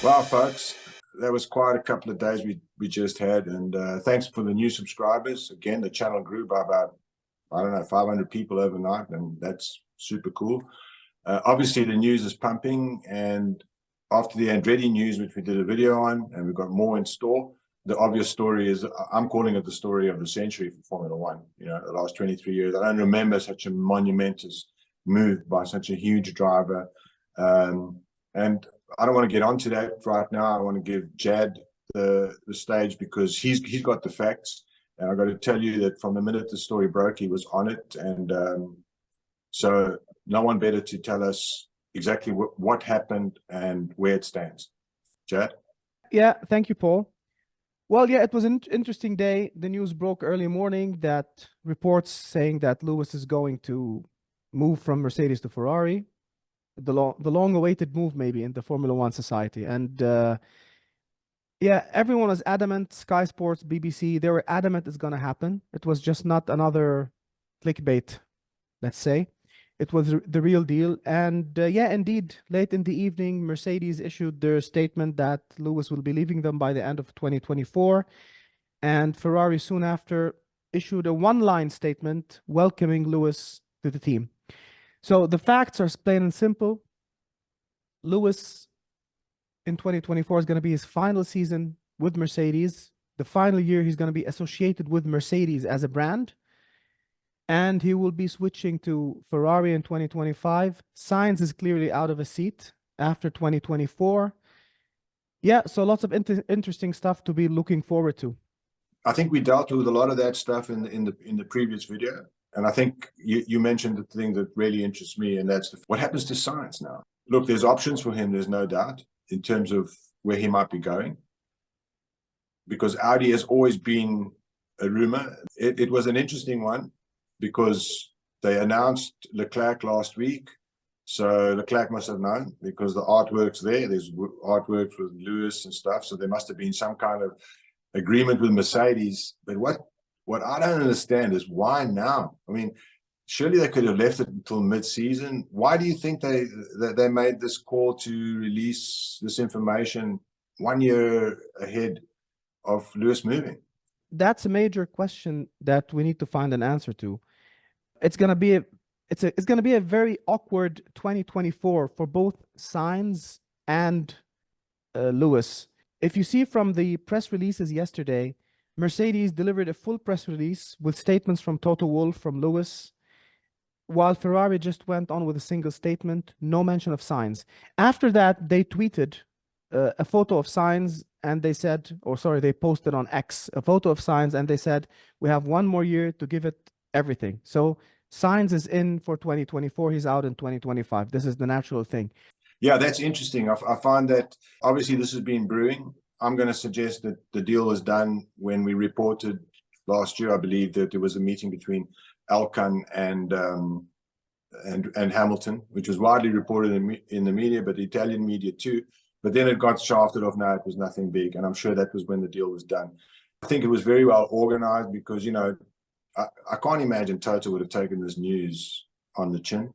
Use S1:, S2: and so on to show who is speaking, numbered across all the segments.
S1: Well, folks, that was quite a couple of days we just had, and thanks for the new subscribers. Again, the channel grew by about, I don't know, 500 people overnight, and that's super cool. Obviously, the news is pumping, and after the Andretti news, which we did a video on, and we've got more in store, the obvious story is, I'm calling it the story of the century for Formula One. You know, the last 23 years. I don't remember such a monumentous move by such a huge driver. And I don't want to get onto that right now. I want to give Jad the stage because he's got the facts. And I've got to tell you that from the minute the story broke, he was on it. And so no one better to tell us exactly what happened and where it stands. Jad?
S2: Yeah, thank you, Paul. Well, yeah, it was an interesting day. The news broke early morning that reports saying that Lewis is going to move from Mercedes to Ferrari. The long-awaited move, maybe, in the Formula One society. And yeah, everyone was adamant. Sky Sports, BBC, they were adamant it's going to happen. It was just not another clickbait, let's say. It was the real deal. And yeah, indeed, late in the evening, Mercedes issued their statement that Lewis will be leaving them by the end of 2024. And Ferrari soon after issued a one-line statement welcoming Lewis to the team. So the facts are plain and simple. Lewis in 2024 is going to be his final season with Mercedes. The final year he's going to be associated with Mercedes as a brand. And he will be switching to Ferrari in 2025. Sainz is clearly out of a seat after 2024. Yeah, so lots of interesting stuff to be looking forward to.
S1: I think we dealt with a lot of that stuff in the previous video. And I think you mentioned the thing that really interests me, and that's what happens to Sainz now. Look, there's options for him, there's no doubt, in terms of where he might be going. Because Audi has always been a rumor. It was an interesting one because they announced Leclerc last week. So Leclerc must have known because the artwork's there. There's artworks with Lewis and stuff. So there must have been some kind of agreement with Mercedes. But what I don't understand is why now? I mean, surely they could have left it until mid-season. Why do you think they made this call to release this information 1 year ahead of Lewis moving?
S2: That's a major question that we need to find an answer to. It's going to be a very awkward 2024 for both Sainz and Lewis. If you see from the press releases yesterday, Mercedes delivered a full press release with statements from Toto Wolff, from Lewis, while Ferrari just went on with a single statement, no mention of Sainz. After that, they tweeted a photo of Sainz, and they said, or sorry, they posted on X a photo of Sainz, and they said, we have 1 more year to give it everything. So Sainz is in for 2024. He's out in 2025. This is the natural thing.
S1: Yeah, that's interesting. I find that obviously this has been brewing. I'm going to suggest that the deal was done when we reported last year, I believe, that there was a meeting between Alcon and Hamilton, which was widely reported in the media, but the Italian media too. But then it got shafted off. Now it was nothing big, and I'm sure that was when the deal was done. I think it was very well organized because, you know, I can't imagine Toto would have taken this news on the chin,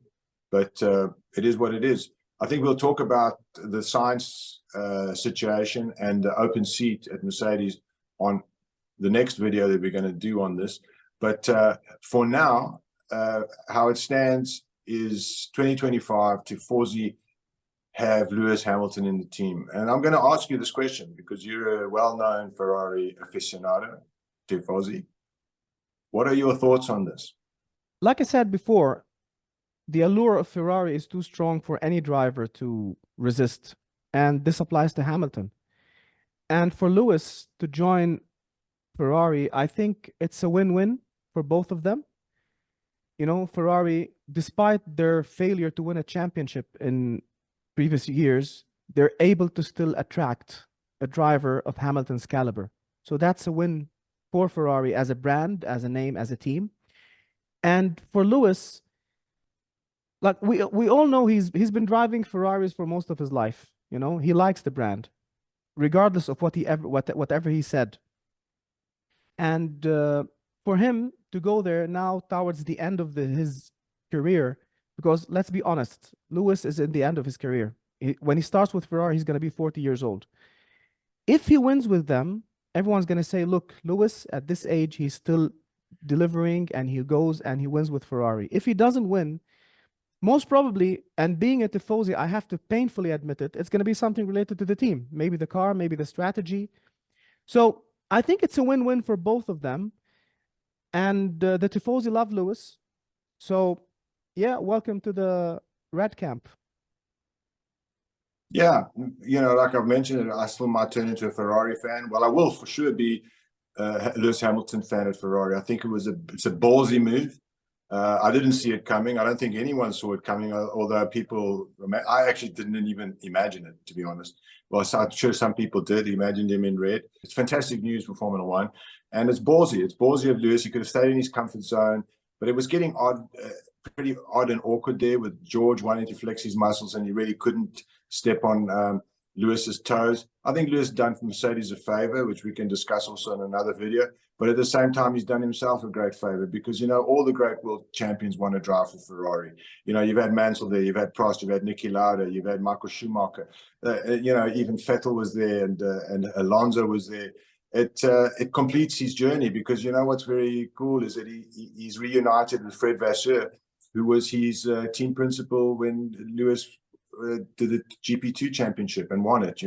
S1: but it is what it is. I think we'll talk about the Sainz situation and the open seat at Mercedes on the next video that we're going to do on this. But for now, how it stands is 2025, Tifosi have Lewis Hamilton in the team. And I'm going to ask you this question because you're a well-known Ferrari aficionado, Tifosi. What are your thoughts on this?
S2: Like I said before, the allure of Ferrari is too strong for any driver to resist. And this applies to Hamilton. And for Lewis to join Ferrari, I think it's a win-win for both of them. You know, Ferrari, despite their failure to win a championship in previous years, they're able to still attract a driver of Hamilton's caliber. So that's a win for Ferrari as a brand, as a name, as a team. And for Lewis, like we all know, he's been driving Ferraris for most of his life. You know, he likes the brand, regardless of whatever he said. And for him to go there now towards the end of his career, because let's be honest, Lewis is in the end of his career. When he starts with Ferrari, he's going to be 40 years old. If he wins with them, everyone's going to say, look, Lewis, at this age, he's still delivering, and he goes and he wins with Ferrari. If he doesn't win, most probably, and being a Tifosi, I have to painfully admit it, it's going to be something related to the team. Maybe the car, maybe the strategy. So I think it's a win-win for both of them. And the Tifosi love Lewis. So, yeah, welcome to the Red Camp.
S1: Yeah, like I've mentioned, I still might turn into a Ferrari fan. Well, I will for sure be a Lewis Hamilton fan at Ferrari. I think it's a ballsy move. I didn't see it coming. I don't think anyone saw it coming, although I actually didn't even imagine it, to be honest. Well, I'm sure some people did, imagined him in red. It's fantastic news for Formula One, and it's ballsy. It's ballsy of Lewis. He could have stayed in his comfort zone, but it was getting pretty odd and awkward there with George wanting to flex his muscles, and he really couldn't step on Lewis's toes. I think Lewis done Mercedes a favor, which we can discuss also in another video. But at the same time, he's done himself a great favor because, all the great world champions want to drive for Ferrari. You've had Mansell there, you've had Prost, you've had Niki Lauda, you've had Michael Schumacher. Even Vettel was there and Alonso was there. It completes his journey because, what's very cool is that he's reunited with Fred Vasseur, who was his team principal when Lewis did the GP2 championship and won it,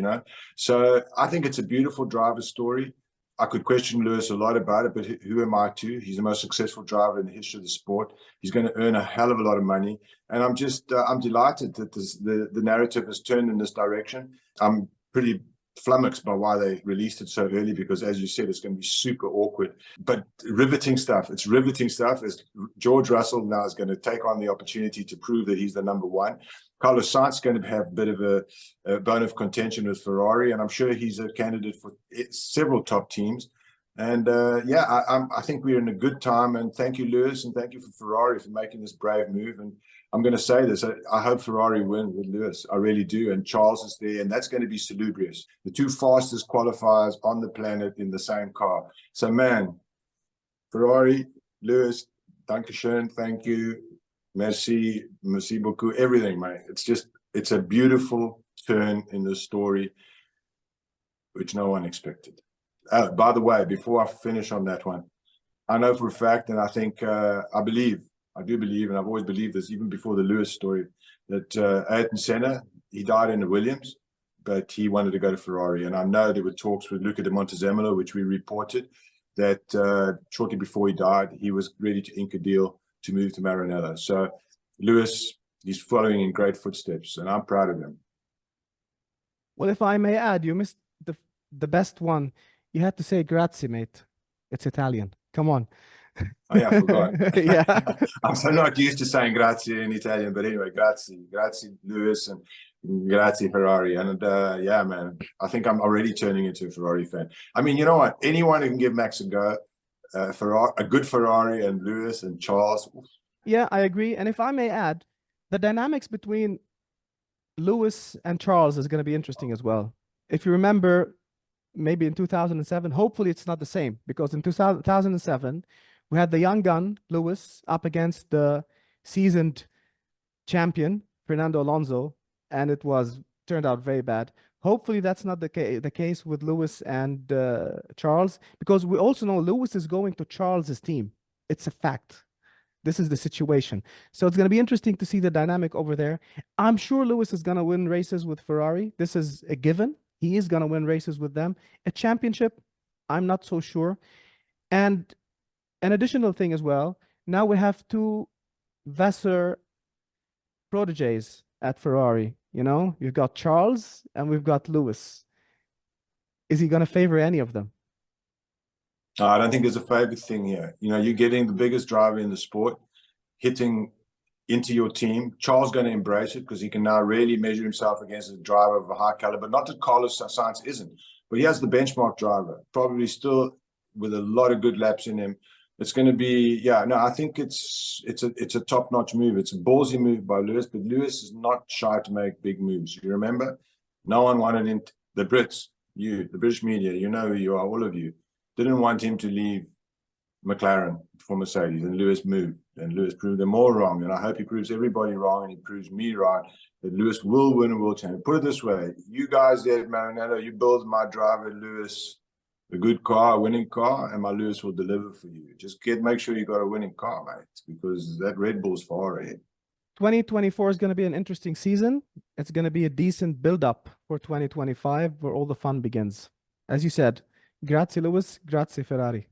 S1: So I think it's a beautiful driver story. I could question Lewis a lot about it, but who am I to? He's the most successful driver in the history of the sport. He's going to earn a hell of a lot of money. And I'm delighted that the narrative has turned in this direction. I'm pretty flummoxed by why they released it so early because, as you said, it's going to be super awkward. But riveting stuff. It's riveting stuff. As George Russell now is going to take on the opportunity to prove that he's the number one. Carlos Sainz is going to have a bit of a bone of contention with Ferrari, and I'm sure he's a candidate for several top teams. And I think we're in a good time. And thank you, Lewis, and thank you for Ferrari for making this brave move. And I'm going to say this: I hope Ferrari win with Lewis. I really do. And Charles is there, and that's going to be salubrious. The two fastest qualifiers on the planet in the same car. So, man, Ferrari, Lewis, dankeschön, thank you. Merci beaucoup, everything, mate. It's a beautiful turn in the story, which no one expected. By the way, before I finish on that one, I know for a fact, and I think, I do believe, and I've always believed this, even before the Lewis story, that Ayrton Senna, he died in the Williams, but he wanted to go to Ferrari. And I know there were talks with Luca de Montezemolo, which we reported, that shortly before he died, he was ready to ink a deal to move to Maranello. So Lewis, he's following in great footsteps, and I'm proud of him.
S2: Well, if I may add, you missed the best one. You had to say grazie, mate. It's Italian. Come on.
S1: Oh, yeah, I forgot.
S2: Yeah.
S1: I'm so not used to saying grazie in Italian, but anyway, grazie Lewis, and grazie Ferrari. And yeah, man, I think I'm already turning into a Ferrari fan. I mean, you know what? Anyone who can give Max a go, a good Ferrari, and Lewis and Charles.
S2: Yeah, I agree. And if I may add, the dynamics between Lewis and Charles is going to be interesting as well. If you remember, maybe in 2007, hopefully it's not the same, because in 2007, we had the young gun, Lewis, up against the seasoned champion, Fernando Alonso, and it turned out very bad. Hopefully that's not the case with Lewis and Charles, because we also know Lewis is going to Charles's team. It's a fact. This is the situation. So it's going to be interesting to see the dynamic over there. I'm sure Lewis is going to win races with Ferrari. This is a given. He is going to win races with them. A championship, I'm not so sure. And an additional thing as well, now we have two Vasseur proteges at Ferrari. You've got Charles and we've got Lewis. Is he going to favor any of them?
S1: I don't think there's a favorite thing here. You're getting the biggest driver in the sport hitting into your team. Charles is going to embrace it because he can now really measure himself against a driver of a high caliber. Not that Carlos Sainz isn't, but he has the benchmark driver, probably still with a lot of good laps in him. It's going to be, I think it's a top-notch move. It's a ballsy move by Lewis, but Lewis is not shy to make big moves. You remember? No one wanted him, the Brits, the British media, you know who you are, all of you, didn't want him to leave McLaren for Mercedes, and Lewis moved. And Lewis proved them all wrong. And I hope he proves everybody wrong and he proves me right that Lewis will win a world championship. Put it this way, you guys there at Maranello, you build my driver Lewis a good car, a winning car, and my Lewis will deliver for you. Just make sure you got a winning car, mate, because that Red Bull's far ahead.
S2: 2024 is going to be an interesting season. It's going to be a decent build-up for 2025 where all the fun begins. As you said, grazie Lewis, grazie Ferrari.